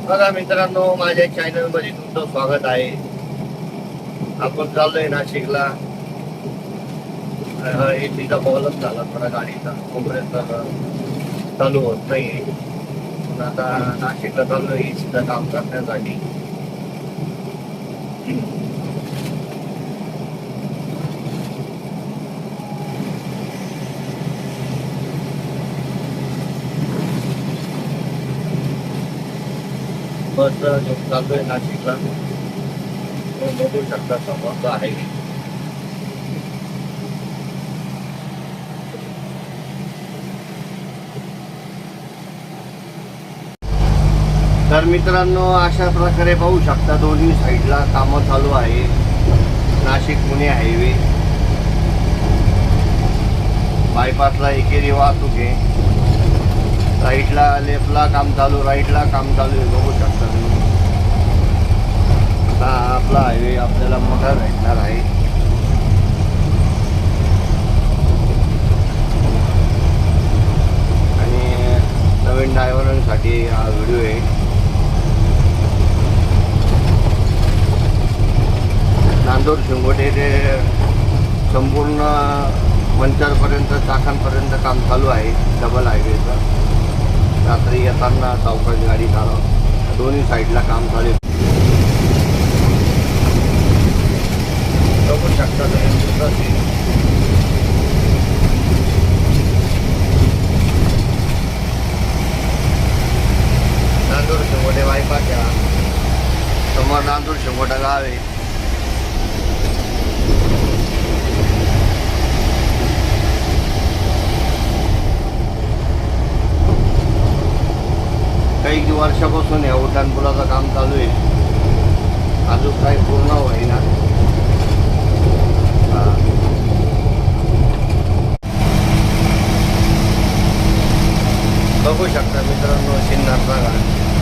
बघा मित्रांनो, माझ्या चॅनल मध्ये तुमचं स्वागत आहे. आपण चाललोय नाशिकला. एसीचा प्रॉब्लेम झाला थोडा गाडीचा, कॉम्प्रेसर चालू होत नाही. पण आता नाशिकला चाललोय एसीचं काम करण्यासाठी. बस घेऊन चाललोय नाशिकला. बघू शकता समोर आहे. तर मित्रांनो, अशा प्रकारे पाहू शकता दोन्ही साईडला कामं चालू आहे. नाशिक पुणे हायवे बायपासला एकेरी वाहतूक आहे. राईटला लेफ्टला काम चालू, राईटला काम चालू आहे. बघू शकता तुम्ही. आता आपला हायवे आपल्याला मोठा भेटणार आहे. आणि नवीन ड्रायव्हरांसाठी हा व्हिडिओ आहे. नांदूर शिंगोटे ते संपूर्ण मंचरपर्यंत, चाकणपर्यंत काम चालू आहे डबल हायवेचं. रात्री येताना चौकात गाडी चालव, दोन्ही साईडला काम चालू आहे. बघू शकता तुम्ही. नांदूर शिंगोटे बायपासच्या समोर नांदूर शिंगोटा गाव आहे. काही वर्षापासून या उड्डाणपुलाचं काम चालू आहे. अजून काही पूर्ण होईना. बघू शकता मित्रांनो, सिन्नरचा घाट.